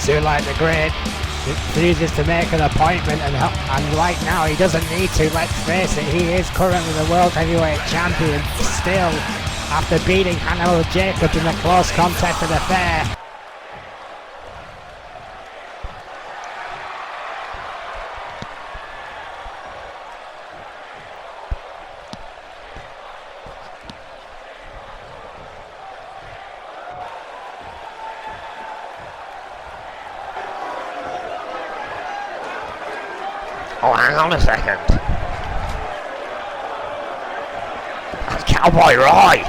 Do like the Great refuses to make an appointment, and right now he doesn't need to. Let's face it, he is currently the World Heavyweight Champion still, after beating Hannibal Jacobs in a close contest of the fair. Oh, hang on a second. That's Cowboy Roy!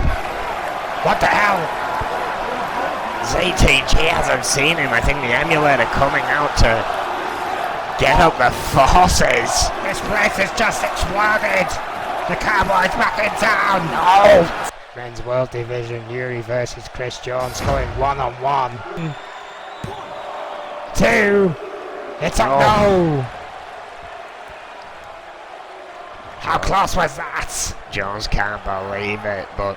What the hell? ZTG hasn't seen him. I think the emulator coming out to get up the forces. This place has just exploded. The Cowboy's back in town. No! Men's World Division, Yuri versus Chris Jones going one-on-one. 2. It's a no! How close was that? Jones can't believe it, but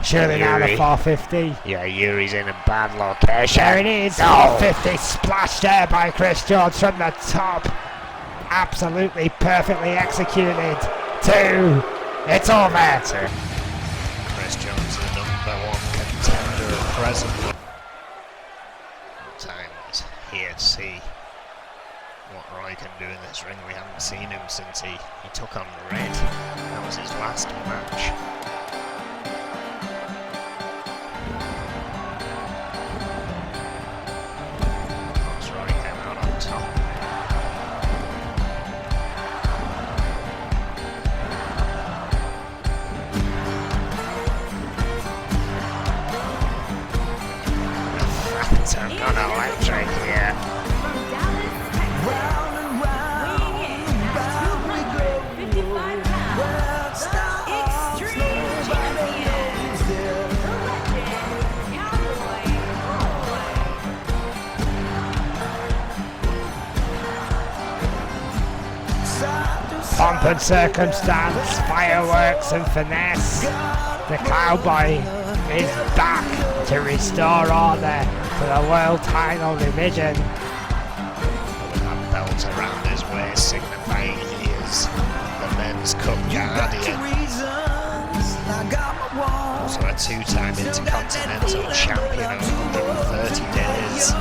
surely now the 450. Yeah, Yuri's in a bad location. There it is, no. 450 splash there by Chris Jones from the top. Absolutely perfectly executed. 2. It's over. Chris Jones, the #1 contender at present. Time is here to see what Roy can do in this ring. We haven't seen him since he took on Red. That was his last match. Of course, Roy came out on top. Phantom got electric here. Pomp and circumstance, fireworks and finesse. The Cowboy is back to restore order to the World Title Division. With that belt around his waist, signifying he is the Men's Cup Guardian. Also a 2-time Intercontinental Champion of 130 days.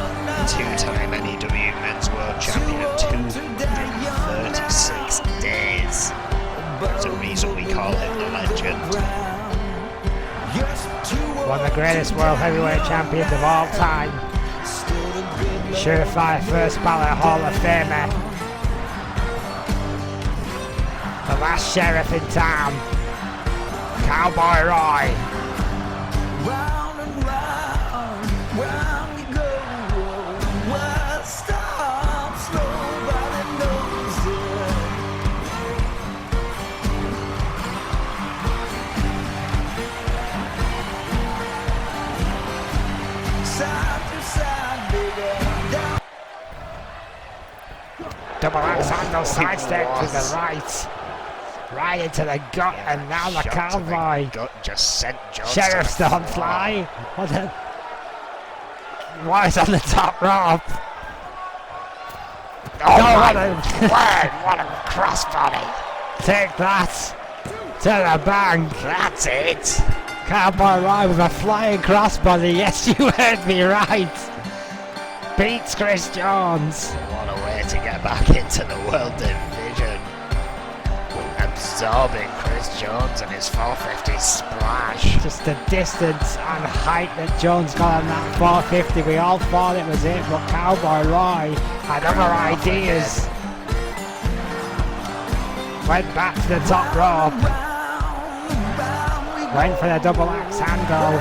2-time NEW Men's World Champion of 236 days. There's a reason we call him the legend. One of the greatest World Heavyweight Champions of all time. Surefire first ballot Hall of Famer. The last sheriff in town. Cowboy Roy. Round and round, round we go. What stops, nobody knows it. Side to side, baby. Double axe handle sidestep to the right. Right into the gut, Yeah, and now the shot to Cowboy. gut just sent Jones Sheriff's to the don't floor. fly. What is on the top rope? Oh No, my what a- word, what a crossbody. Take that to the bank. That's it. Cowboy Roy with a flying crossbody. Yes, you heard me right. Beats Chris Jones. What a way to get back into the World Division. Absorbing Chris Jones and his 450 splash. Just the distance and height that Jones got on that 450. We all thought it was it, but Cowboy Roy had other ideas. Went back to the top rope. Went for the double axe handle.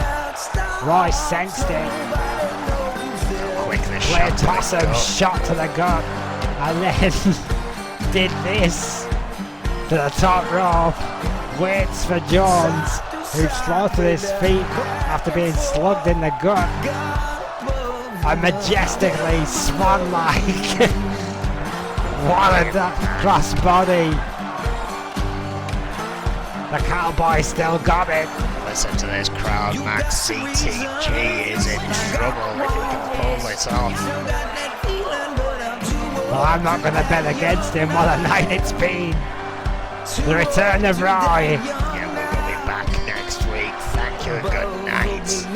Roy sensed it. Quick the Played shot to the possum, gut. shot to the gut, and then did this to the top rope. Waits for Jones, who slow to his feet after being slugged in the gut, and majestically swung like what a crossbody. The Cowboy still got it. Listen to this crowd, Max. CTG is in trouble if he can pull this off. Well, I'm not going to bet against him. What a night it's been. The return of Roy. Yeah, we will be back next week. Thank you and good night.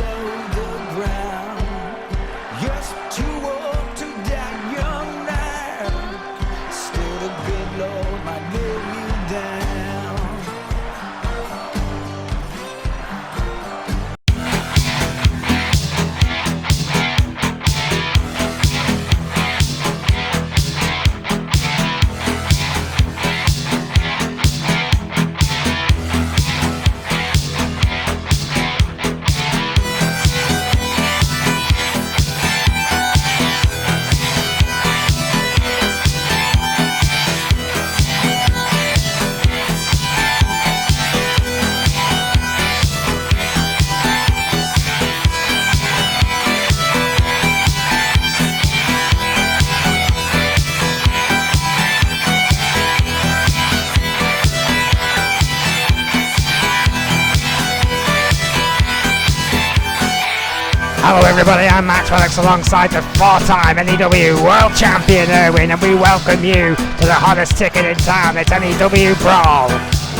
Hello everybody, I'm Max Alex alongside the 4-time NEW World Champion Irvin, and we welcome you to the hottest ticket in town. It's NEW Brawl.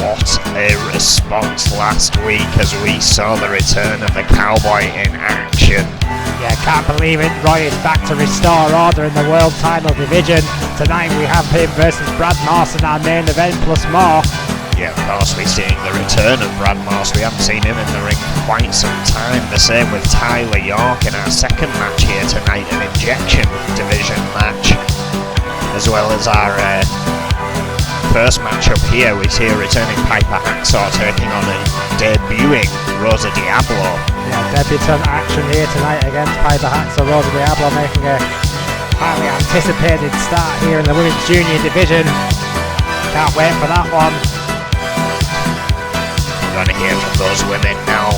What a response last week as we saw the return of the Cowboy in action. Yeah, can't believe it. Roy is back to restore order in the World Title Division. Tonight we have him versus Brad Morse in our main event plus more. Yeah, of course, we're seeing the return of Brad Morse. We haven't seen him in the ring for quite some time. The same with Tyler York in our second match here tonight, an injection division match. As well as our first match up here, we see a returning Piper Hacksaw taking on and debuting Rosa Diablo. Yeah, debutant action here tonight against Piper Hacksaw. Rosa Diablo making a highly anticipated start here in the women's junior division. Can't wait for that one. Gonna hear from those women now.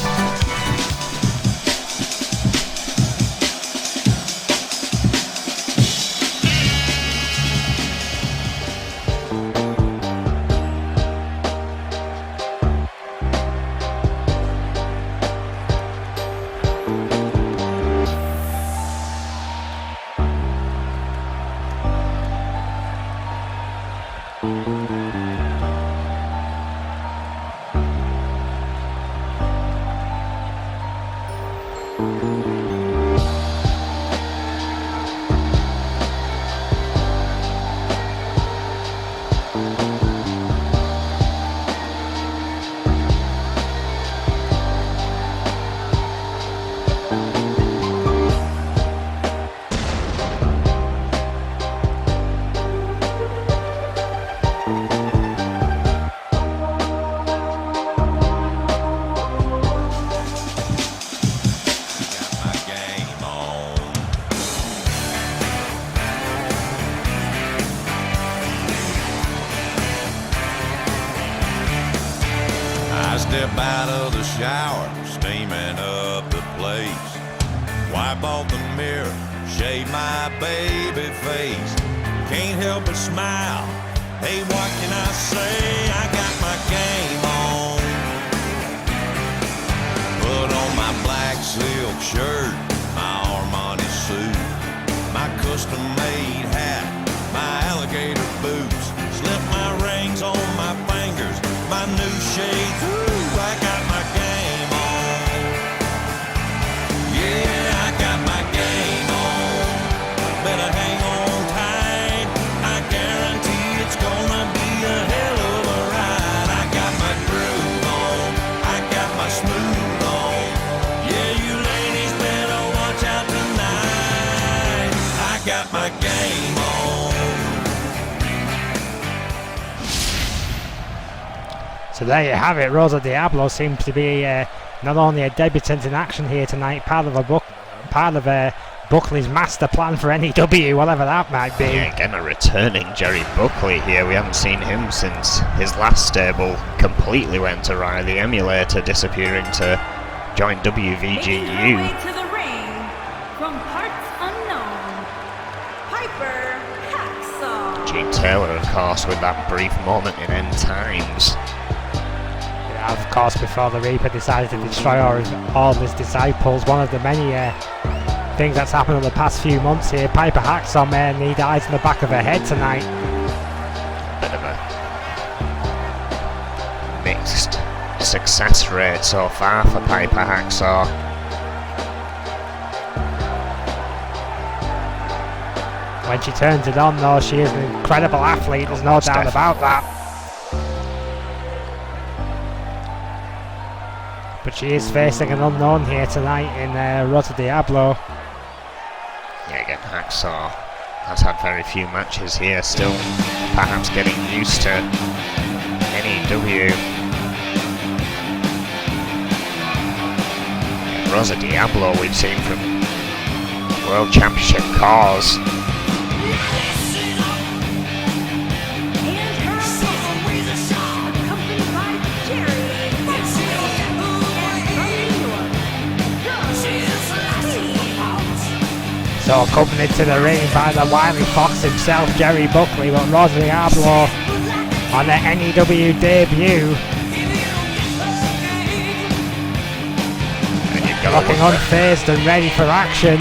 Step out of the shower, steaming up the place. Wipe off the mirror, shave my baby face. Can't help but smile. Hey, what can I say? I got my game on. Put on my black silk shirt, my Armani suit, my custom-made hat, my alligator boots. Slip my rings on my fingers, my new shades. I got my game on. Yeah, I got my game on. Better hang on tight. I guarantee it's gonna be a hell of a ride. I got my groove on. I got my smooth on. Yeah, you ladies better watch out tonight. I got my game on. So there you have it. Rosa Diablo seems to be not only a debutant in action here tonight, part of Buckley's master plan for NEW, whatever that might be. Yeah, again a returning Jerry Buckley here. We haven't seen him since his last stable completely went awry. The emulator disappearing to join WVGU. Making her way to the ring from parts unknown, Piper Hacksaw. Gene Taylor, of course, with that brief moment in End Times. Of course, before the Reaper decided to destroy all his disciples, one of the many things that's happened in the past few months here, Piper Hacksaw may need eyes in the back of her head tonight. Bit of a mixed success rate so far for Piper Hacksaw. When she turns it on though, she is an incredible athlete, there's no doubt about that. But she is facing an unknown here tonight in Rosa Diablo. Yeah, again, Hacksaw has had very few matches here, still perhaps getting used to NEW. Rosa Diablo we've seen from World Championship cars. So accompanied to the ring by the wily fox himself, Jerry Buckley, but Rosa Diablo on the NEW debut. Looking unfazed and ready for action.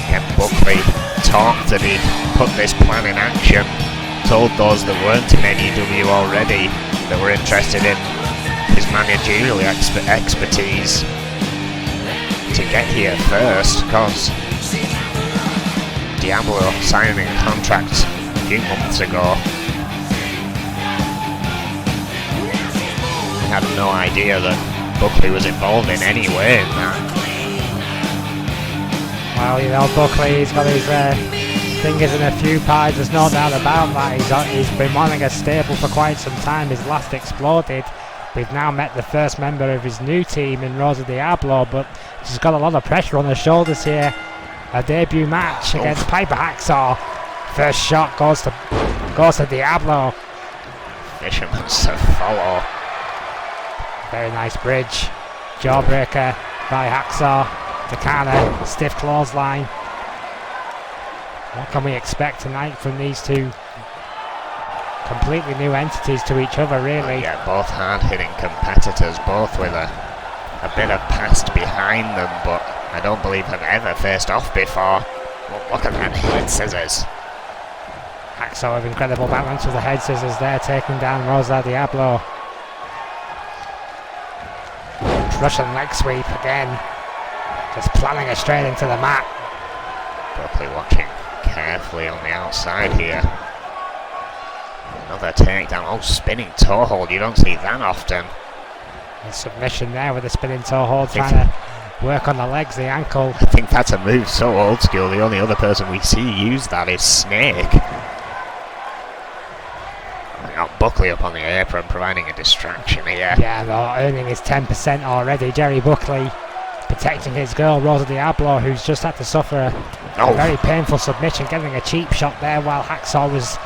Again, Buckley talked that he'd put this plan in action. Told those that weren't in NEW already that were interested in his managerial expertise to get here first, because Diablo signing a contract a few months ago. I had no idea that Buckley was involved in any way in that. Well, you know, Buckley's got his fingers in a few pies, there's no doubt about that. He's been wanting a stable for quite some time. His last exploded. We've now met the first member of his new team in Rosa Diablo, but she's got a lot of pressure on her shoulders here. A debut match against Piper Hacksaw. First shot goes to Diablo. Fisherman's to follow. Very nice bridge. Jawbreaker by Hacksaw. Takana, stiff clothesline. What can we expect tonight from these two completely new entities to each other, really? Yeah, both hard-hitting competitors, both with a bit of past behind them, but I don't believe have ever faced off before. Well, look at that head scissors. Hacksaw with incredible balance with the head scissors there, taking down Rosa Diablo. Russian leg sweep again. Just planning her straight into the mat. Buckley watching carefully on the outside here. Another takedown. Oh, spinning toe hold. You don't see that often. A submission there with a spinning toe hold, trying to work on the legs, the ankle. I think that's a move so old school. The only other person we see use that is Snake. Got Buckley up on the apron, providing a distraction here. Yeah, though, earning his 10% already. Jerry Buckley protecting his girl, Rosa Diablo, who's just had to suffer a very painful submission, getting a cheap shot there while Hacksaw was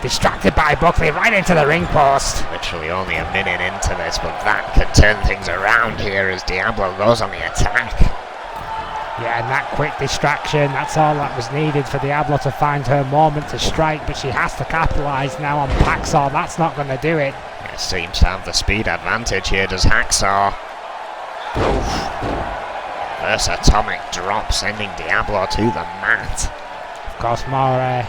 distracted by Buckley right into the ring post. Literally only a minute into this, but that could turn things around here as Diablo goes on the attack. Yeah, and that quick distraction, that's all that was needed for Diablo to find her moment to strike, but she has to capitalise now on Hacksaw. That's not going to do it. Yeah, seems to have the speed advantage here, does Hacksaw. Oof. First atomic drop, sending Diablo to the mat. Of course, more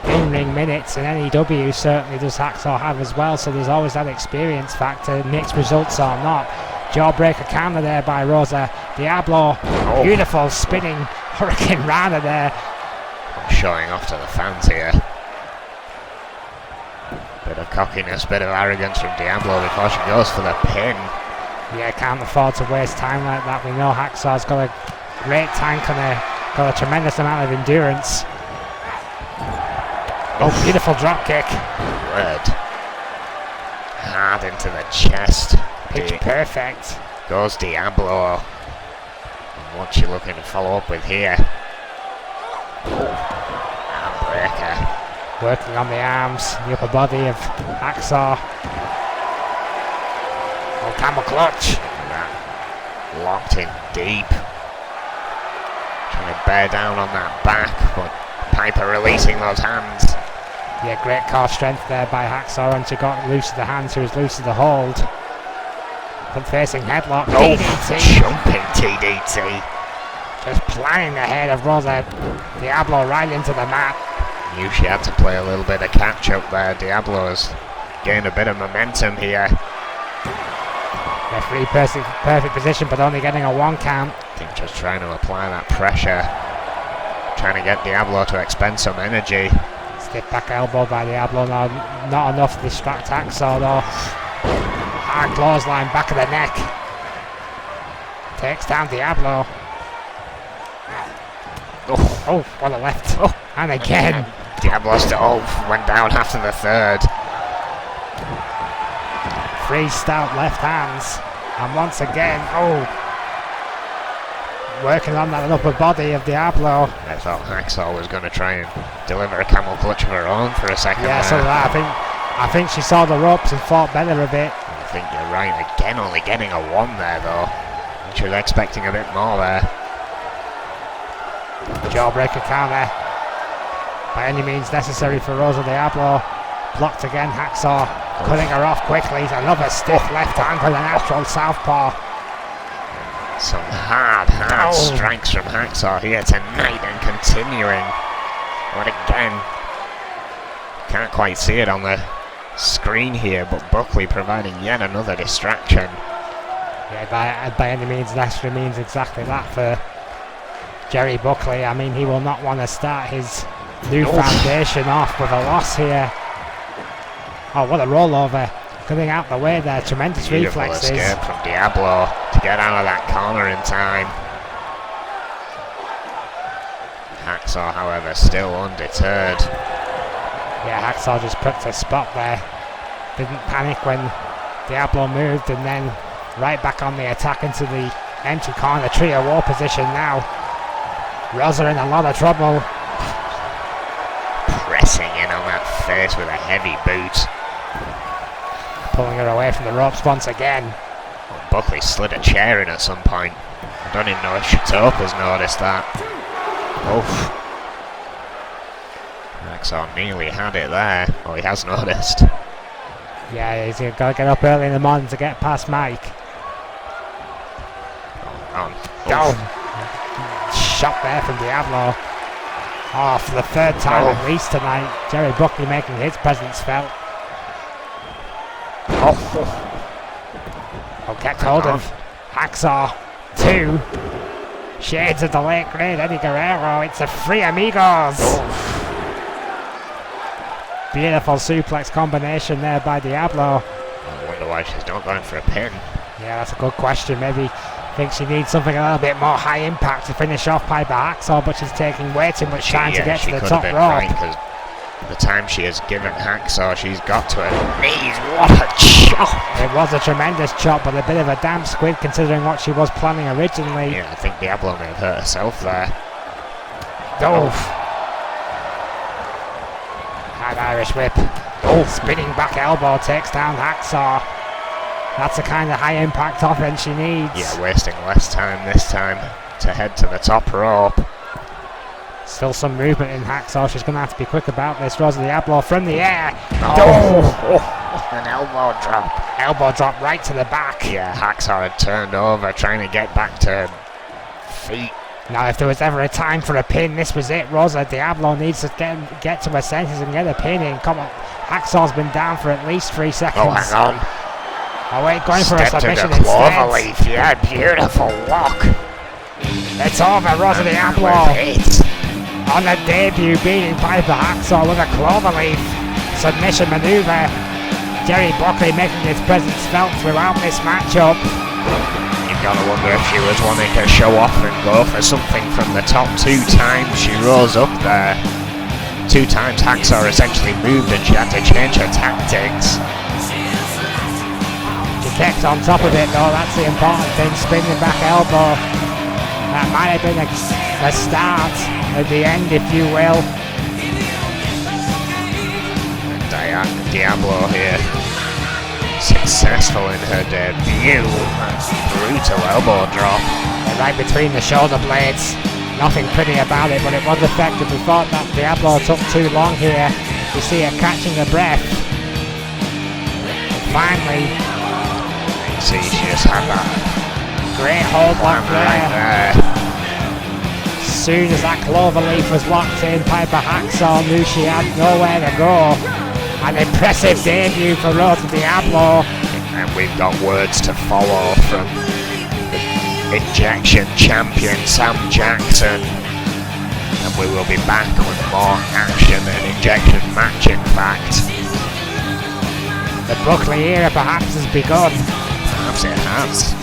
in-ring minutes in NEW certainly does Hacksaw have as well, so there's always that experience factor, mixed results or not. Jawbreaker counter there by Rosa Diablo. Beautiful spinning Hurricane Rana there. Showing off to the fans here. Bit of cockiness, bit of arrogance from Diablo before she goes for the pin. Yeah, can't afford to waste time like that. We know Hacksaw's got a great tank and got a tremendous amount of endurance. Oh, beautiful drop kick. Word. Hard into the chest. Pitch perfect. Goes Diablo. And what's she looking to follow up with here? Armbreaker. Working on the arms, the upper body of Hacksaw. Oh, camel clutch. That locked in deep. Trying to bear down on that back, but Piper releasing those hands. Yeah, great core strength there by Hacksaw, and she got loose of the hand, she was loose of the hold. But facing headlock, DDT. Jumping TDT. Just planning ahead of Rosa. Diablo right into the mat. Knew she had to play a little bit of catch up there. Diablo has gained a bit of momentum here. Referee perfect position, but only getting a 1 count. I think just trying to apply that pressure. Trying to get Diablo to expend some energy. Stiff back elbow by Diablo, no, not enough to distract Hacksaw though. Hard clothesline, back of the neck. Takes down Diablo. Oh, what a left. Oh, and again. Diablo still went down after the third. 3 stout left hands. And once again, working on that upper body of Diablo. I thought Hacksaw was going to try and deliver a camel clutch of her own for a second. Yeah, there. so I think she saw the ropes and fought better a bit. I think you're right. Again, only getting a 1 there though. She was expecting a bit more there. Jawbreaker counter. By any means necessary for Rosa Diablo. Blocked again, Hacksaw. Cutting her off quickly. Another stiff left hand with a natural southpaw. Some hard strikes from Hacksaw here tonight and continuing. But again, can't quite see it on the screen here, but Buckley providing yet another distraction. Yeah, by any means necessary means exactly that for Jerry Buckley. I mean, he will not want to start his new foundation off with a loss here. Oh, what a rollover. Coming out the way there, tremendous Beautiful reflexes. escape from Diablo to get out of that corner in time. Hacksaw, however, still undeterred. Yeah, Hacksaw just put the spot there. Didn't panic when Diablo moved, and then right back on the attack into the empty corner. Trio war position now. Rosa in a lot of trouble. Pressing in on that face with a heavy boot. Pulling her away from the ropes once again. Well, Buckley slid a chair in at some point. I don't even know if Shatoka's noticed that. Oof. Hacksaw nearly had it there. Oh, he has noticed. Yeah, he's got to get up early in the morning to get past Mike. Oh, Shot there from Diablo. Oh, for the 3rd time at least tonight. Jerry Buckley making his presence felt. Kept hold of Hacksaw. 2. Shades of the late great Eddie Guerrero. It's a Three Amigos. Beautiful suplex combination there by Diablo. I wonder why she's not going for a pin. Yeah, that's a good question. Maybe thinks she needs something a little bit more high impact to finish off Piper Hacksaw, but she's taking way too much time to get to the top rope. Right, because the time she has given Hacksaw, she's got to her knees. What a chop! It was a tremendous chop, but a bit of a damn squid considering what she was planning originally. Yeah, I think Diablo may have hurt herself there. Hard Irish whip. Spinning back elbow takes down Hacksaw. That's the kind of high impact offense she needs. Yeah, wasting less time this time to head to the top rope. Still some movement in Hacksaw. She's going to have to be quick about this. Rosa Diablo from the air. An elbow drop. Elbow drop right to the back. Yeah, Hacksaw had turned over trying to get back to her feet. Now, if there was ever a time for a pin, this was it. Rosa Diablo needs to get to her senses and get a pin in. Come on. Hacksaw's been down for at least 3 seconds. Oh, hang on. Oh, wait, going for a submission to the cloverleaf. Yeah, beautiful walk. It's over, Rosa Diablo. On the debut, beating Piper Hacksaw with a cloverleaf submission maneuver. Jerry Buckley making his presence felt throughout this matchup. You've got to wonder if she was wanting to show off and go for something from the top 2 times she rose up there. 2 times Hacksaw essentially moved and she had to change her tactics. She kept on top of it though, that's the important thing. Spinning back elbow. That might have been a start at the end, if you will. Diablo here, successful in her debut. Brutal elbow drop. Right between the shoulder blades. Nothing pretty about it, but it was effective. We thought that Diablo took too long here. You see her catching her breath. Finally, You see, she just had that great hold one back right there. there. As soon as that clover leaf was locked in, Piper Hacksaw knew she had nowhere to go. An impressive debut for Rosa Diablo. And we've got words to follow from the Injection champion Sam Jackson. And we will be back with more action and Injection match, in fact. The Buckley era perhaps has begun. Perhaps it has.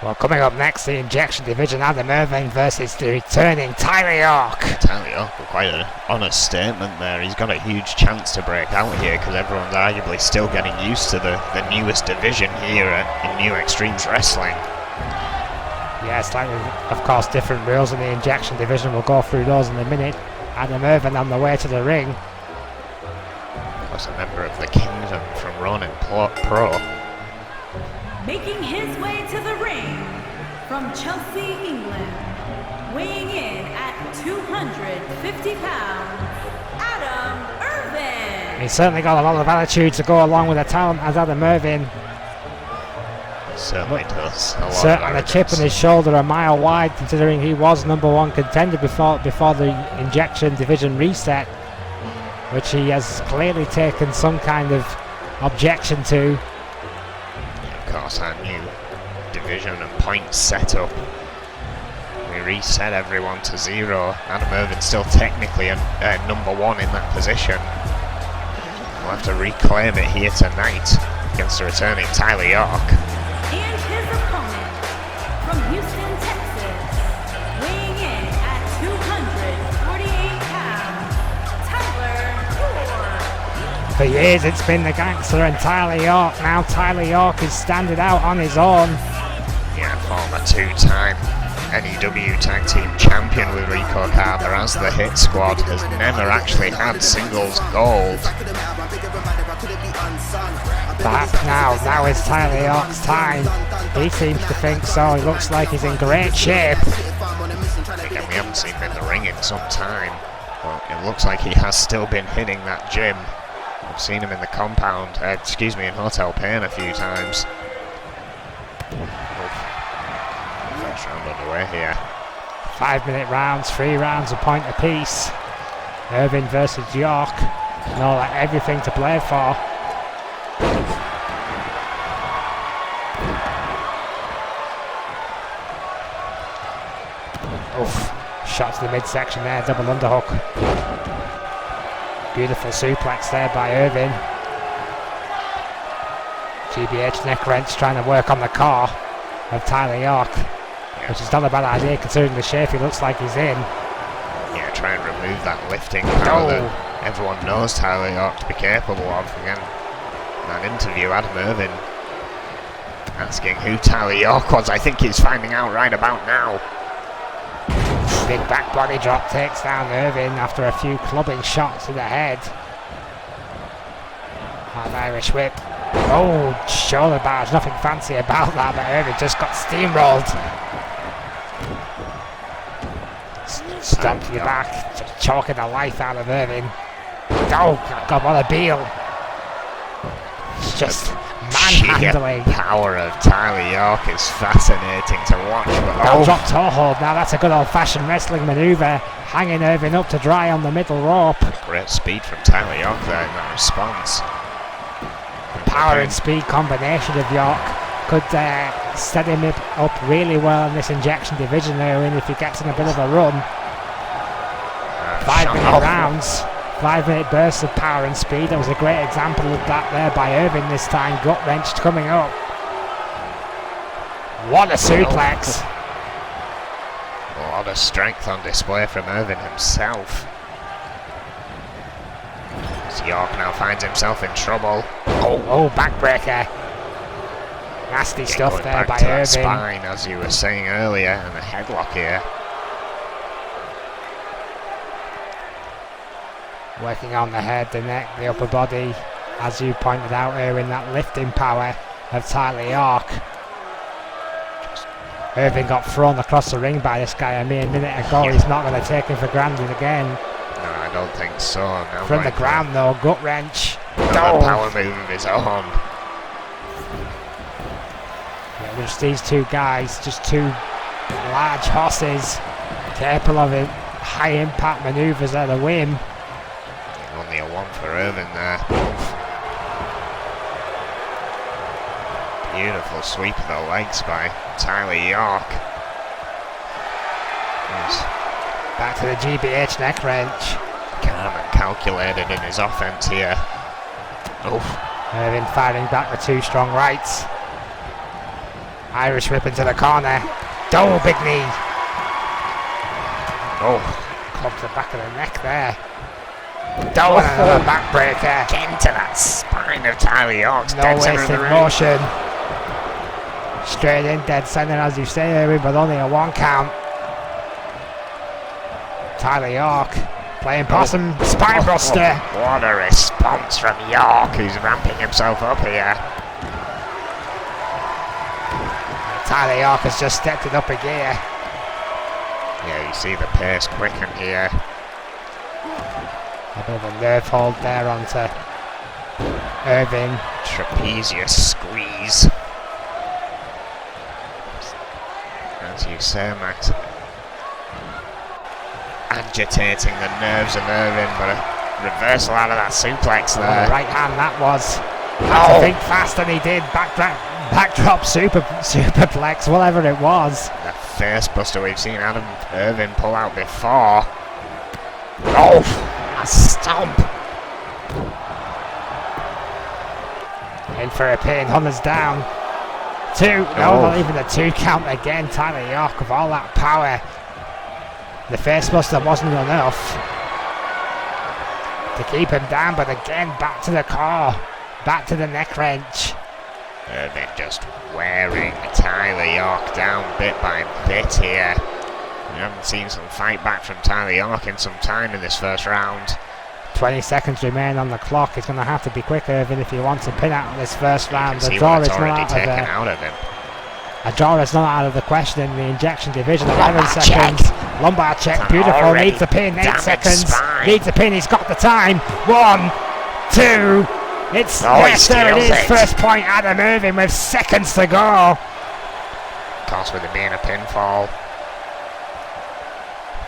Well, coming up next, the injection division, Adam Irvin versus the returning Tyler York. Tyler York with quite an honest statement there. He's got a huge chance to break out here because everyone's arguably still getting used to the newest division here in New Extremes Wrestling. Yeah, slightly, of course, different rules in the injection division. We'll go through those in a minute. Adam Irvin on the way to the ring. Of course, a member of the Kingdom from Ronin Pro. Making his way to the ring from Chelsea, England, weighing in at 250 pounds, Adam Irvin. He's certainly got a lot of attitude to go along with a talent as Adam Irvin. Certainly does. And a chip on his shoulder a mile wide, considering he was #1 contender before the injection division reset, which he has clearly taken some kind of objection to. Of course, our new division and point setup. We reset everyone to 0. Adam Irvin's still technically #1 in that position. We'll have to reclaim it here tonight against the returning Tyler York. And his opponent from Houston, Texas, weighing in at 248 pounds, Tyler York. For years it's been the gangster and Tyler York. Now Tyler York is standing out on his own. Yeah, former 2-time NEW Tag Team Champion with Rico Carter as the Hit Squad, has never actually had singles gold. Perhaps now is Tyler York's time. He seems to think so. He looks like he's in great shape. Again, we haven't seen him in the ring in some time, but it looks like he has still been hitting that gym. I've seen him in the compound, in Hotel Pain a few times. First round underway here. 5-minute rounds, 3 rounds a point apiece. Irvin versus York. Everything to play for. Oof. Shot to the midsection there, double underhook. Beautiful suplex there by Irvin. GBH neck wrench trying to work on the core of Tyler York, which is not a bad idea considering the shape he looks like he's in. Yeah, try and remove that lifting power that everyone knows Tyler York to be capable of. Again, in that interview, Adam Irvin asking who Tyler York was. I think he's finding out right about now. Big back body drop takes down Irvin after a few clubbing shots to the head. Hard Irish whip. Oh, shoulder bars, nothing fancy about that, but Irvin just got steamrolled. Stomp to the back, just choking the life out of Irvin. Oh, God, what a deal. It's just manhandling. The power of Tyler York is fascinating to watch. But Drop toe hold now, that's a good old-fashioned wrestling manoeuvre. Hanging Irvin up to dry on the middle rope. Great speed from Tyler York there in that response. Power and speed combination of York could set him up really well in this injection division there, and if he gets in a bit of a run. 5-minute rounds, 5-minute bursts of power and speed. That was a great example of that there by Irvin this time. Gut wrench coming up. What a suplex. A lot of strength on display from Irvin himself. As York now finds himself in trouble. Oh, backbreaker. Nasty stuff there by to Irvin. That spine, as you were saying earlier, and a headlock here. Working on the head, the neck, the upper body. As you pointed out, Irvin, that lifting power of Tyler York. Irvin got thrown across the ring by this guy a mere minute ago. Yeah. He's not going to take him for granted again. No, I don't think so. No, from the ground though, gut wrench. Another power move of his own. Yeah, there's these two guys, just two large horses, capable of high impact manoeuvres at a whim. Only a 1 for Irvin there. Beautiful sweep of the legs by Tyler York. Back to the GBH neck wrench. Calm and calculated in his offense here. Oof. Irvin firing back with 2 strong rights. Irish whip into the corner. Double big knee. Oh, Club to the back of the neck there. Double another backbreaker. again to that spine of Tyler York's No dead centre of wasted the ring. motion. Straight in, dead centre as you say, Irvin, but only a 1 count. Tyler York playing possum, spine buster. What a response from York, who's ramping himself up here. Tyler York has just stepped it up a gear. Yeah, you see the pace quicken here. A bit of a nerve hold there onto Irvin. Trapezius squeeze. As you say, Max. Agitating the nerves of Irvin, but a reversal out of that suplex there. Right hand that was. Had to think fast, and he did. Backdrop superplex, whatever it was. The first buster we've seen Adam Irvin pull out before. Oh, a stomp. In for a pin, Hunter's down. 2, no, not even a 2 count again. Tyler York with all that power. The first buster wasn't enough to keep him down, but again, back to the core, back to the neck wrench. Irvin just wearing Tyler York down bit by bit here. We haven't seen some fight back from Tyler York in some time in this first round. 20 seconds remain on the clock. He's going to have to be quick, Irvin, if he wants to pin out this first round. You The can see draw what is it's not already out of taken the out of him. A draw is not out of the question in the injection division. 11 Lumbar seconds. Lumbar check. Beautiful. Already Needs the pin. 8 damaged seconds. spine. Needs the pin. He's got the time. 1, 2. It's Oh, he yes, there it steals is. it. First point, Adam Irvin with seconds to go. Of course, with it being a pinfall.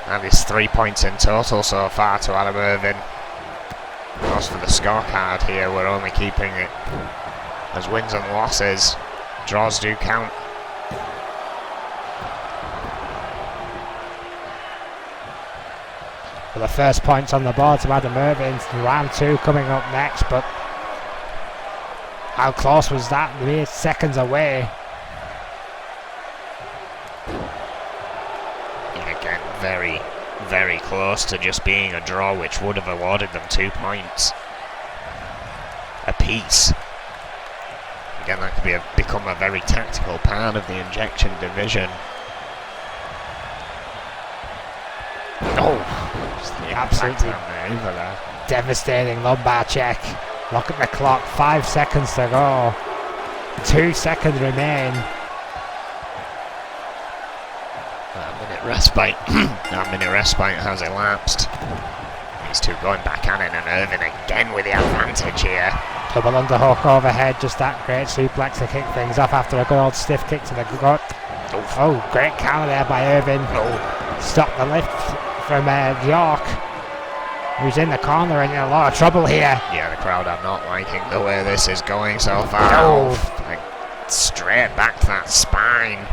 That is 3 points in total so far to Adam Irvin. Of course, for the scorecard here, we're only keeping it as wins and losses. Draws do count. For the first points on the board to Adam Irvin. Round 2 coming up next, but how close was that? Mere seconds away. And again, very, very close to just being a draw, which would have awarded them 2 points apiece. Again, that could become a very tactical part of the injection division. Oh, just the Absolutely. impact on the over there. Devastating lumbar check. Look at the clock. 5 seconds to go. 2 seconds remain. That minute respite. That minute respite has elapsed. These two going back at it, and Irvin again with the advantage here. Double underhook overhead. Just that great suplex to kick things off after a good old stiff kick to the gut. Oh, great counter there by Irvin. Stop the lift from York, who's in the corner and in a lot of trouble here. Yeah, the crowd are not liking the way this is going so far. Oh. Like, straight back to that spine.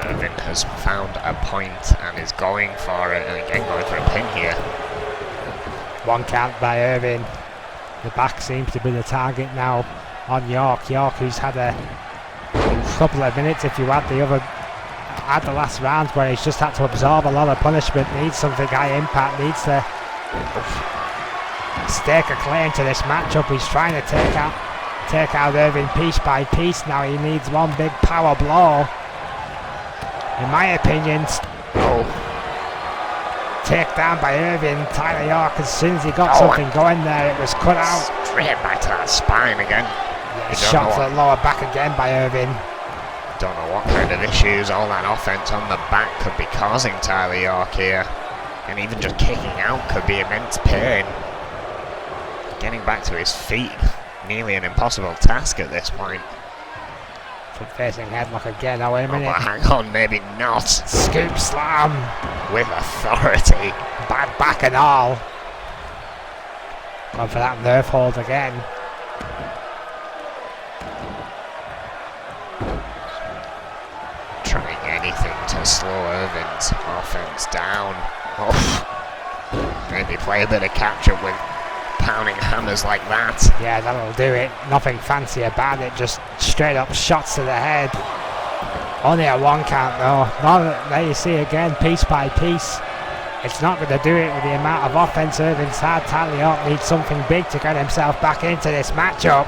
Irvin has found a point and is going for it, and again going for a pin here. 1 count by Irvin. The back seems to be the target now on York. York, who's had a couple of minutes, if you add the last round, where he's just had to absorb a lot of punishment, needs something high impact, needs to stake a claim to this matchup. He's trying to take out Irvin piece by piece now. He needs one big power blow. In my opinion, take down by Irvin. Tyler York, as soon as he got something going there, it was cut out. Straight back to that spine again. Yeah, shot to the lower back again by Irvin. Don't know what kind of issues all that offense on the back could be causing Tyler York here. And even just kicking out could be immense pain. Getting back to his feet, nearly an impossible task at this point. Front facing headlock again. Oh, wait a Oh, minute. but hang on, maybe not. Scoop slam. With authority. Bad back and all. Going for that nerve hold again. Trying anything to slow Irvin's offense down. Oh. Maybe play a bit of catch up with pounding hammers like that. Yeah, that'll do it. Nothing fancy about it, just straight up shots to the head. Only a 1 count though. Now there you see again, piece by piece. It's not going to do it with the amount of offense Irvin's had. Tyler York needs something big to get himself back into this matchup.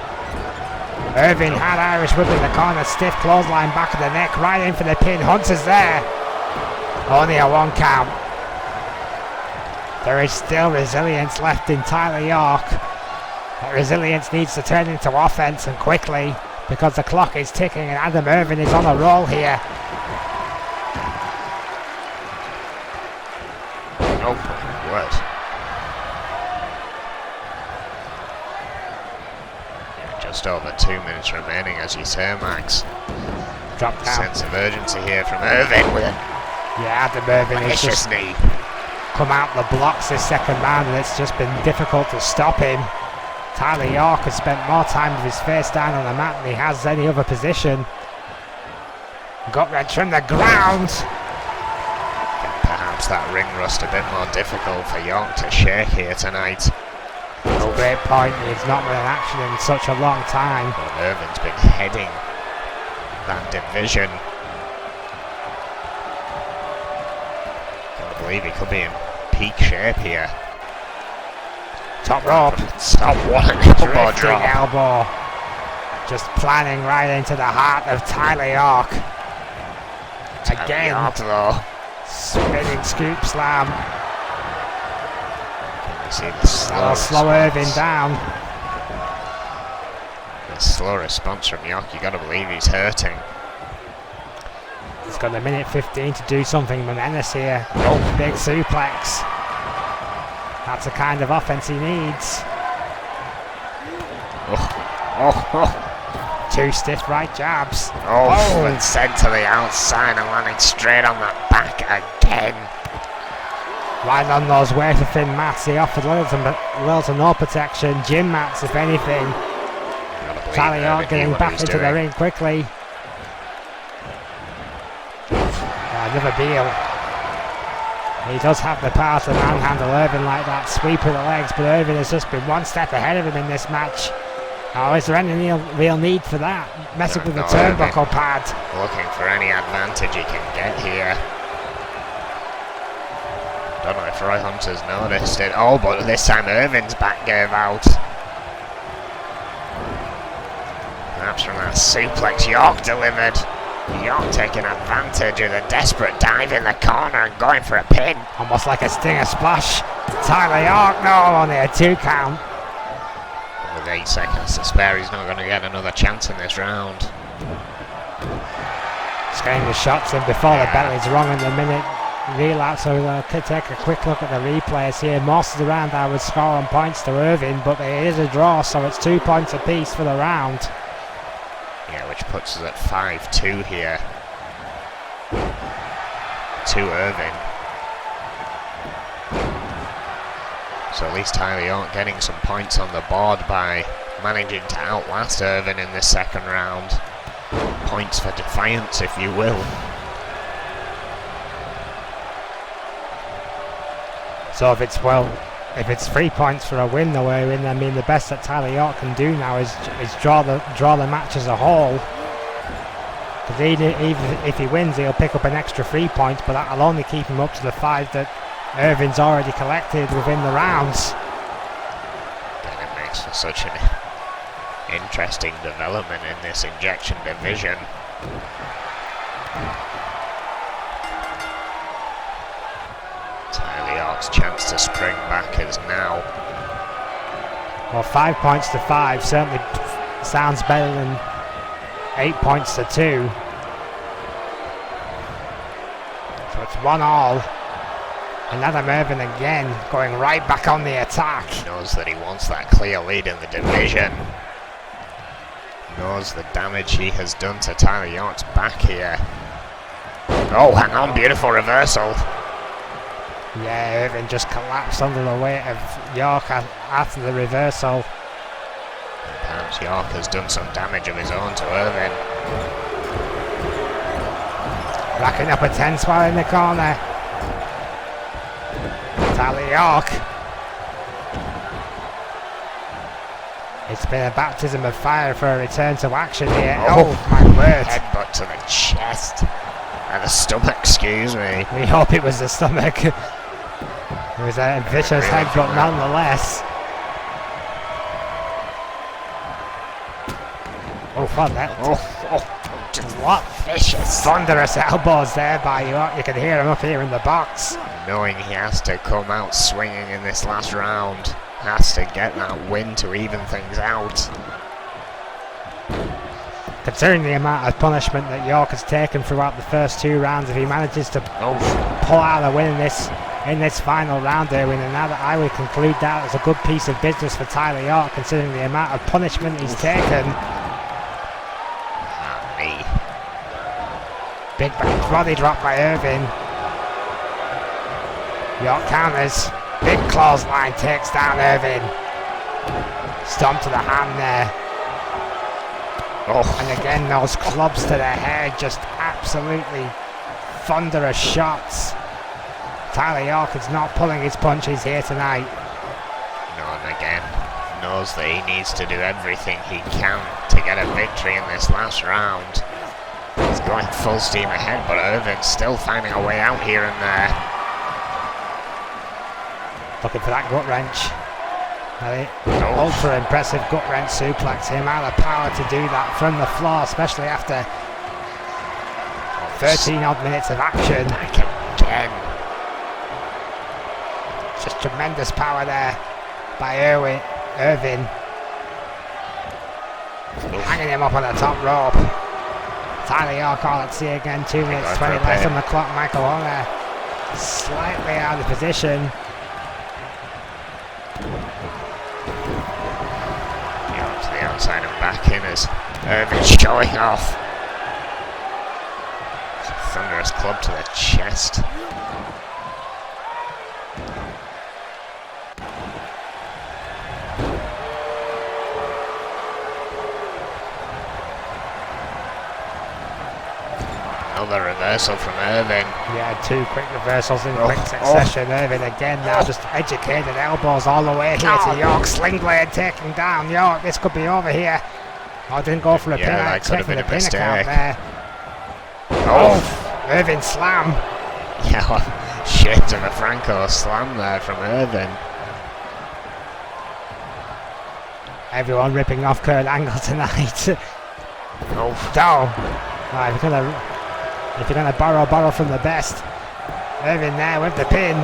Irvin had Irish whip in the corner, stiff clothesline back of the neck, right in for the pin. Hunter's there. Only a 1 count. There is still resilience left in Tyler York. That resilience needs to turn into offense and quickly, because the clock is ticking and Adam Irvin is on a roll here. Oh my word. Yeah, just over 2 minutes remaining, as you say, Max. Drop down. Sense of urgency here from Irvin with a Yeah, Adam Irvin is vicious just knee. come out the blocks this second round, and it's just been difficult to stop him. Tyler York has spent more time with his face down on the mat than he has any other position. Gut wrench from the ground. Perhaps that ring rust a bit more difficult for York to shake here tonight. No great point. He's not been in action in such a long time. But Irvin's been heading that division. Can't believe he could be in peak shape here. Top rope. Stop, what an elbow Drifting drop. elbow. Just planning right into the heart of Tyler York. Again, York, though. spinning scoop slam. Can you see the That'll slow Irvin down. The slow response from York, you gotta believe he's hurting. He's got a minute 15 to do something momentous here. Oh, big suplex. That's the kind of offense he needs. Oh, 2 stiff right jabs. and sent to the outside and landing straight on the back again. Right on those wafer thin mats, he offered little to no protection. Gym mats, if anything. Tyler York getting back into the ring quickly. Another deal. He does have the power to manhandle Irvin like that, sweep with the legs, but Irvin has just been 1 step ahead of him in this match. Oh, is there any real need for that? Messing with the turnbuckle pad. Looking for any advantage he can get here. Don't know if Roy Hunter's noticed it. Oh, but this time Irvin's back gave out. Perhaps from that suplex York delivered. York taking advantage of the desperate dive in the corner and going for a pin. Almost like a stinger splash. Tyler York, no, only a 2 count. With 8 seconds to spare, he's not going to get another chance in this round. Just getting the shots in before the bell is rung in the minute relapse, so we'll take a quick look at the replays here. Most of the round I would score on points to Irvin, but it is a draw, so it's 2 points apiece for the round. Yeah, which puts us at 5-2 here. To Irvin. So at least Tyler York getting some points on the board by managing to outlast Irvin in the second round. Points for defiance, if you will. So if it's 3 points for a win, though, I mean the best that Tyler York can do now is draw the match as a whole. Because even if he wins, he'll pick up an extra 3 points, but that'll only keep him up to the 5 that Irvin's already collected within the rounds. And it makes for such an interesting development in this injection division. Tyler York's chance to spring back is now. Well, 5 points to 5 certainly sounds better than 8 points to 2. So it's 1-1. And Adam Irvin again going right back on the attack. He knows that he wants that clear lead in the division. Knows the damage he has done to Tyler York's back here. Oh, hang on, beautiful reversal. Yeah, Irvin just collapsed under the weight of York after the reversal. Perhaps York has done some damage of his own to Irvin. Racking up a 10 spot in the corner. Tyler York. It's been a baptism of fire for a return to action here. Oh my word. Headbutt to the chest. And the stomach, excuse me. We hope it was the stomach. It was a vicious headbutt nonetheless. Oh, fun that. What vicious. Thunderous elbows there by York. You can hear him up here in the box. Knowing he has to come out swinging in this last round. Has to get that win to even things out. Considering the amount of punishment that York has taken throughout the first 2 rounds, if he manages to pull out a win in this final round, Irwin, and now that I would conclude that as a good piece of business for Tyler York, considering the amount of punishment he's taken. Big body drop by Irvin. York counters. Big clothesline takes down Irvin. Stomp to the hand there. And again, those clubs to the head, just absolutely thunderous shots. Tyler York is not pulling his punches here tonight. No, and again, knows that he needs to do everything he can to get a victory in this last round. He's going full steam ahead, but Irvin's still finding a way out here and there. Looking for that gut wrench. Ultra impressive gut wrench suplex. The amount of power to do that from the floor, especially after 13 odd minutes of action. Again. Just tremendous power there by Irvin. Hanging him up on the top rope. Tyler York, all at sea again. 2 minutes 20 left on the clock. Michael Horner slightly out of position. To the outside and back in as Irvin showing off. Thunderous club to the chest. Another reversal from Irvin. Yeah, 2 quick reversals in quick succession. Irvin again now just educated elbows all the way here to York. Sling blade taking down York. This could be over here. Oh, didn't go for a pin out. Expecting a pin count there. Irvin slam. Yeah, shades of a Franco slam there from Irvin. Everyone ripping off Kurt Angle tonight. Right, if you're gonna borrow from the best. Irvin there with the pin.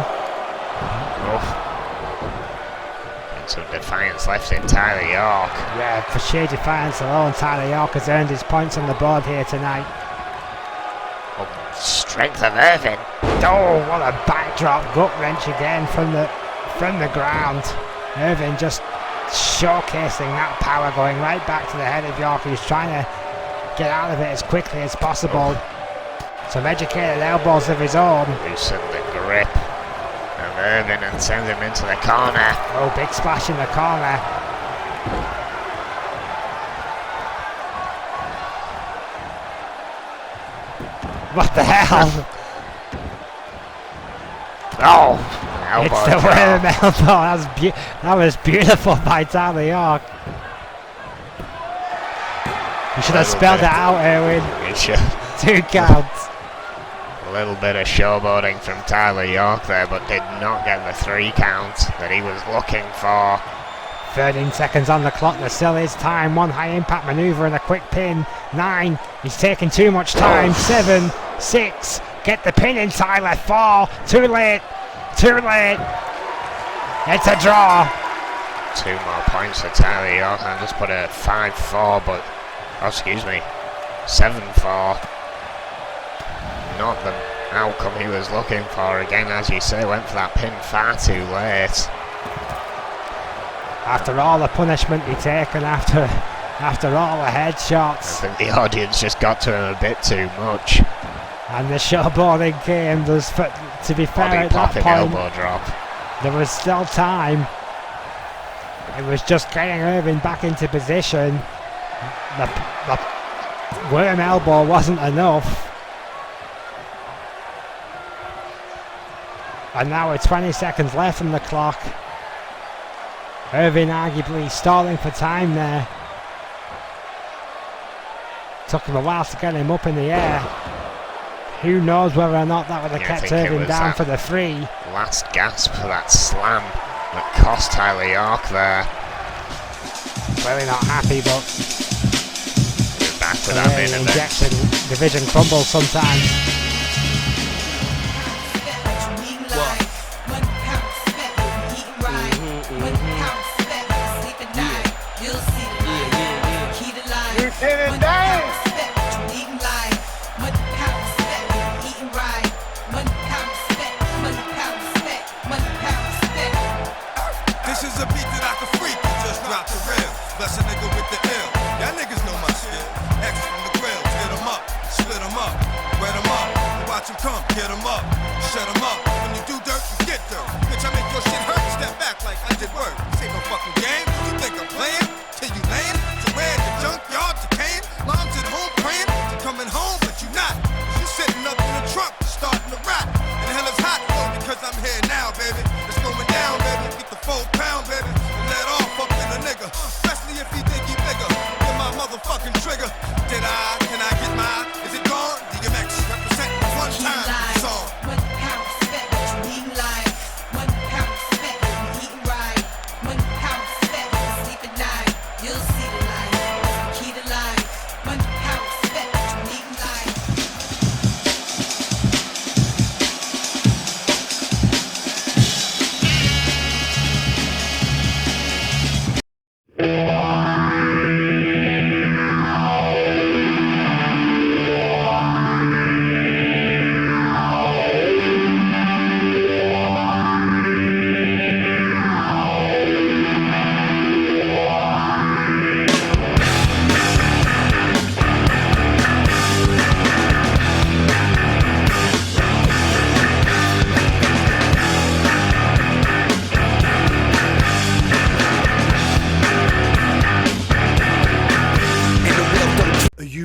And some defiance left in Tyler York. Yeah, for sheer defiance alone, Tyler York has earned his points on the board here tonight. Strength of Irvin. What a backdrop gut wrench again from the ground. Irvin just showcasing that power, going right back to the head of York. He's trying to get out of it as quickly as possible. Some educated elbows of his own. Loosen the grip of Irvin and sends him into the corner. Big splash in the corner. What the hell? Elbow it's the worm elbow. That was beautiful by Tyler York. You should have spelled it out, Irwin. You should. 2 counts. A little bit of showboating from Tyler York there, but did not get the 3 count that he was looking for. 13 seconds on the clock. There still is time. 1 high impact maneuver and a quick pin. 9. He's taking too much time. 7, 6. Get the pin in, Tyler. 4. Too late. It's a draw. 2 more points for Tyler York. I just put a 5-4, but 7-4. Not the outcome he was looking for. Again, as you say, went for that pin far too late. After all the punishment he'd taken, after all the headshots. I think the audience just got to him a bit too much. And the showboarding came. To be fair, Body at that popping point, elbow drop. there was still time. It was just getting Irvin back into position. The worm elbow wasn't enough. And now with 20 seconds left on the clock, Irvin arguably stalling for time there. Took him a while to get him up in the air. Who knows whether or not that would have kept Irvin down for the 3. Last gasp for that slam that cost Tyler York there. Clearly not happy, but We're back with that in, and then injection division crumbles sometimes. This is a beat that I can freak. Just drop the rail. Bless a nigga with the ill. Y'all niggas know my shit. X from the grill. Hit 'em up. Split 'em up. Wet 'em up. Watch 'em come. Get 'em up. Shut 'em up. When you do dirt, you get dirt. Bitch, I make your shit hurt. Step back like I did work. Save a fucking game. You think I'm playing? Till you lame? So where the junkyard decaying? Mom's at home praying. You're coming home, but you not. You sitting up in the trunk, starting to rap. And hell is hot, though, because I'm here now, baby. It's going down, baby. Get the 4 pound, baby. And let off up in a nigga. Especially if he think he bigger. Get my motherfucking trigger. Did I? Can I get mine? Is it gone? DMX represent one time. Song.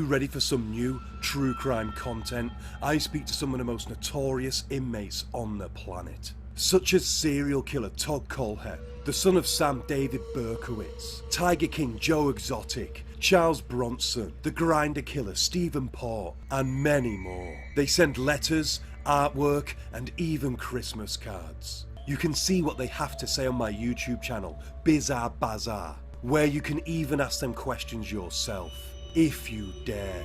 Ready for some new true crime content? I speak to some of the most notorious inmates on the planet, such as serial killer Todd Colhead, the son of Sam David Berkowitz, Tiger King Joe Exotic, Charles Bronson, the grinder killer Stephen Port, and many more. They send letters, artwork, and even Christmas cards. You can see what they have to say on my YouTube channel, Bizarre Bazaar, where you can even ask them questions yourself, if you dare.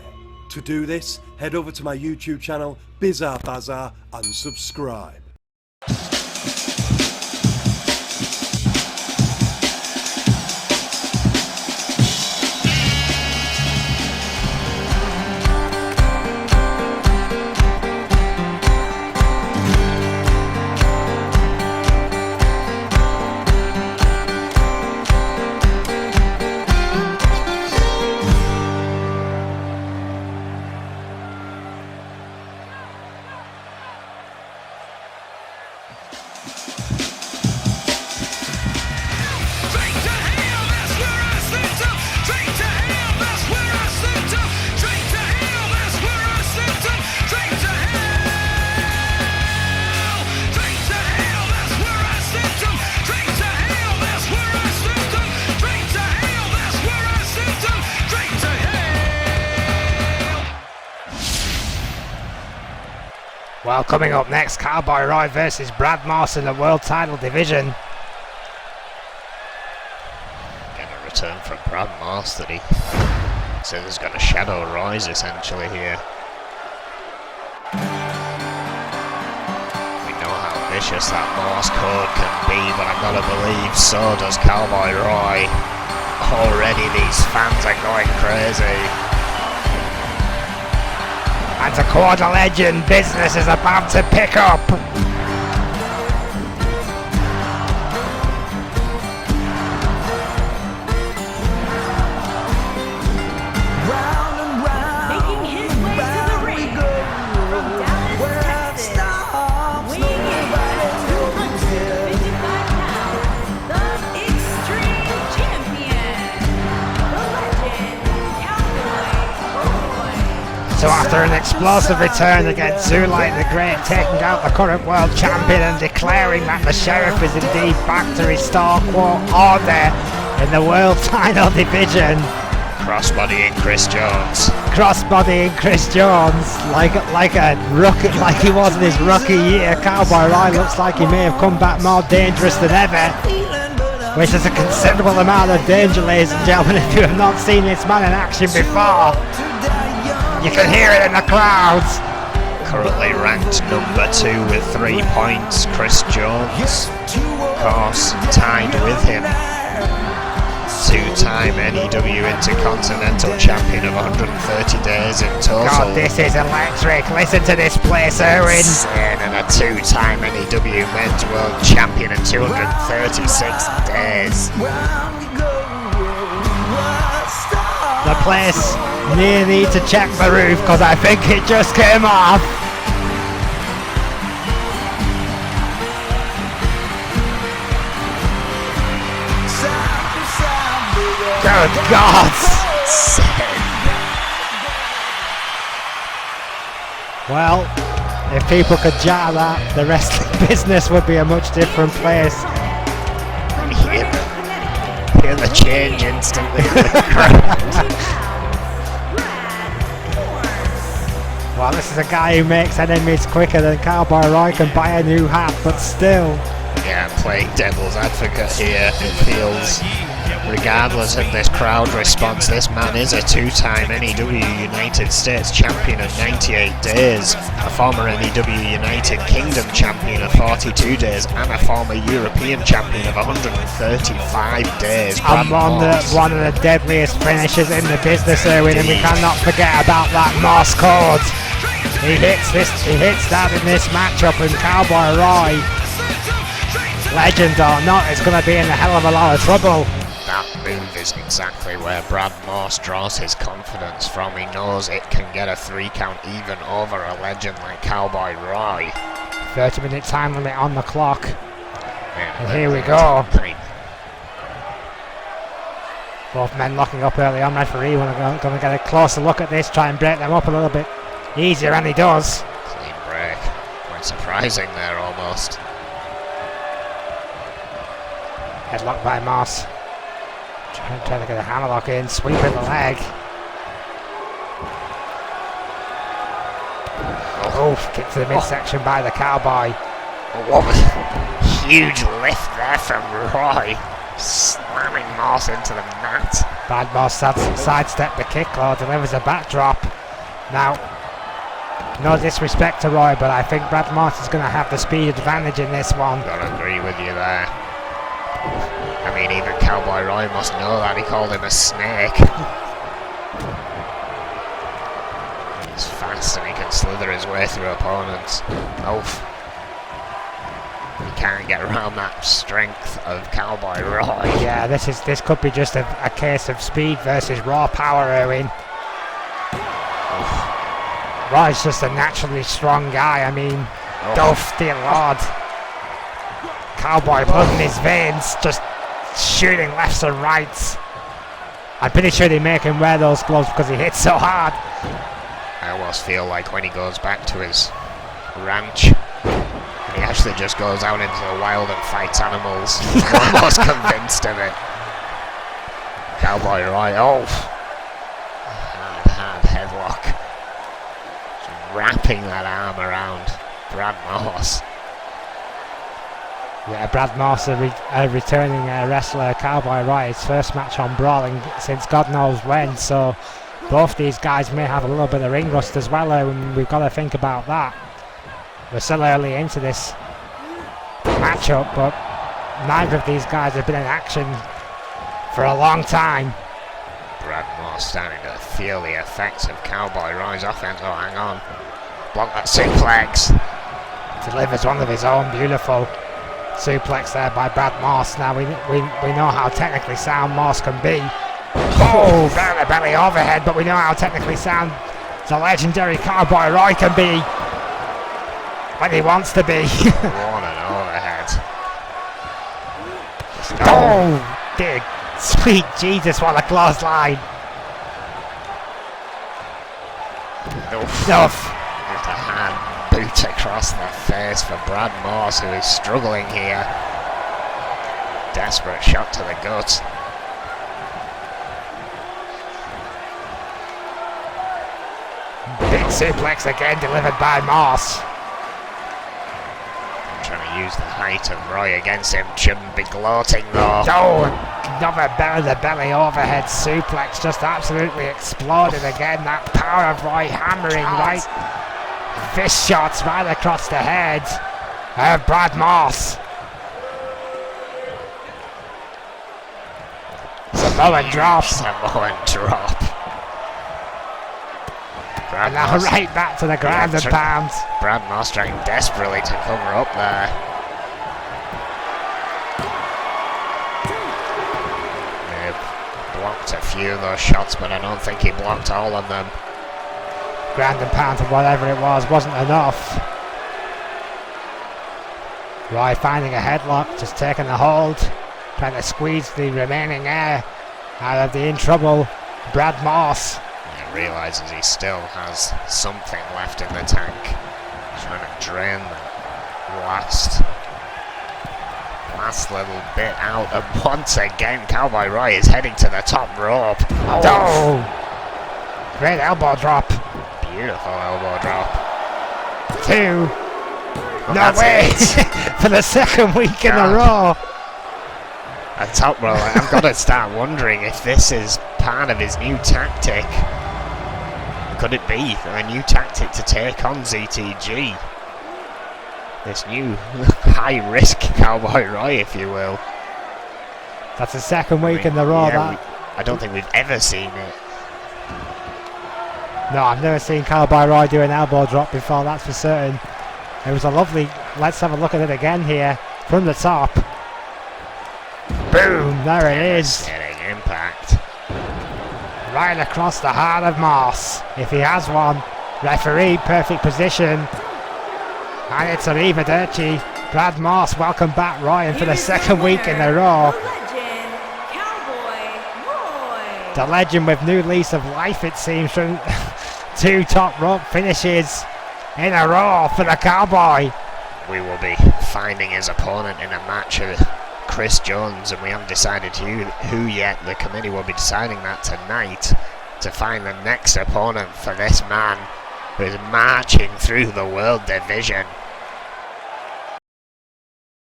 To do this, head over to my YouTube channel, Bizarre Bazaar, and subscribe. Well, coming up next, Cowboy Roy versus Brad Morse in the World Title Division. Getting a return from Brad Morse that he says is going to shadow Roy's essentially here. We know how vicious that Morse code can be, but I've got to believe so does Cowboy Roy. Already these fans are going crazy. And to quote a legend, business is about to pick up. Making his way to the ring from Dallas, Texas, weighing in at 255 pounds, the Extreme Champion, the legend, Cowboy Roy. So after an explosive return against Zulite the Great, taking out the current world champion and declaring that the Sheriff is indeed back to restore quote order in the world title division. Crossbodying Chris Jones. Crossbodying Chris Jones like a rookie, like he was in his rookie year. Cowboy Roy looks like he may have come back more dangerous than ever, which is a considerable amount of danger, ladies and gentlemen. If you have not seen this man in action before, you can hear it in the crowds. Currently ranked number 2 with 3 points. Chris Jones, of course, tied with him. 2-time NEW Intercontinental Champion of 130 days in total. God, this is electric. Listen to this place, Irvin. Insane, and a 2-time NEW Men's World Champion in 236 days. The place may need to check the roof because I think it just came off. Good God! Well, if people could jar that, the wrestling business would be a much different place. Hear the change instantly in the crowd. Well, this is a guy who makes enemies quicker than Cowboy Roy can buy a new hat, but still. Yeah, playing devil's advocate here, it feels. Regardless of this crowd response, this man is a 2-time NEW United States Champion of 98 days, a former NEW United Kingdom Champion of 42 days, and a former European Champion of 135 days. And one of the deadliest finishes in the business, Irwin, and we cannot forget about that Morse code. He hits that in this matchup, and Cowboy Roy, legend or not, is going to be in a hell of a lot of trouble. That move is exactly where Brad Morse draws his confidence from. He knows it can get a 3 count even over a legend like Cowboy Roy. 30-minute time limit on the clock. And here we go. Both men locking up early on. Referee going to get a closer look at this, try and break them up a little bit easier, and he does. Clean break. Quite surprising there almost. Headlock by Morse. Trying to get a hammerlock in, sweeping the leg. Oh, kick to the midsection by the Cowboy. What was huge lift there from Roy, slamming Morse into the mat. Brad Morse sidestep the kick, though, delivers a backdrop. Now, no disrespect to Roy, but I think Brad Morse is going to have the speed advantage in this one. Gotta agree with you there. I mean, even Cowboy Roy must know that. He called him a snake. He's fast and he can slither his way through opponents. Oh, he can't get around that strength of Cowboy Roy. Yeah, this could be just a case of speed versus raw power, Irwin. Roy's just a naturally strong guy. I mean, dear Lord. Cowboy blood in his veins, just shooting lefts and rights. I'm pretty sure they make him wear those gloves because he hits so hard. I almost feel like when he goes back to his ranch, he actually just goes out into the wild and fights animals. I'm almost convinced of it. Cowboy Roy, hard headlock. Just wrapping that arm around Brad Morse. Yeah, Brad Morse, a returning wrestler, Cowboy Roy, his first match on Brawling since God knows when, so both these guys may have a little bit of ring rust as well, and we've got to think about that. We're still early into this matchup, but neither of these guys have been in action for a long time. Brad Morse starting to feel the effects of Cowboy Roy's offense. Oh, hang on. Block that suplex. Delivers one of his own, beautiful. Suplex there by Brad Morse. Now we know how technically sound Morse can be. Oh, belly overhead, but we know how technically sound the legendary Cowboy Roy can be when he wants to be. What an overhead. Oh, dear sweet Jesus, what a close line. Oof. Oof. With a hand boot across the face for Brad Morse, who is struggling here. Desperate shot to the gut. Big suplex again delivered by Morse. Trying to use the height of Roy against him. Shouldn't be gloating though. Oh, another belly-to-belly overhead suplex, just absolutely exploded again. That power of Roy hammering right. Fist shots right across the head of Brad Morse. Samoan drop. Samoan drop. Brad And now Morse, right back to the ground and pound. Brad Morse trying desperately to cover up there. Blocked a few of those shots, but I don't think he blocked all of them. Ground and pound of whatever it was wasn't enough. Roy finding a headlock, just taking a hold, trying to squeeze the remaining air out of the in trouble Brad Morse. He realises he still has something left in the tank. Trying to drain the last little bit out, and once again Cowboy Roy is heading to the top rope. Oh! Great elbow drop. Beautiful elbow drop. 2. Well, No that's way! it. For the second week in a God. row. A top roll. I've got to start wondering if this is part of his new tactic. Could it be a new tactic to take on ZTG? This new high-risk Cowboy Roy, if you will. That's the second week in the row. Yeah, I don't think we've ever seen it. No, I've never seen Cowboy Roy do an elbow drop before, that's for certain. It was a lovely, let's have a look at it again here, from the top. Boom, there it is. Devastating impact. Right across the heart of Morse, if he has one. Referee, perfect position. And it's arrivederci. Brad Morse, welcome back, Roy, and for the second week in a row. The legend, Cowboy Roy. The legend with new lease of life, it seems, from 2 top rope finishes in a row for the Cowboy. We will be finding his opponent in a match with Chris Jones, and we haven't decided who yet. The committee will be deciding that tonight to find the next opponent for this man who is marching through the world division.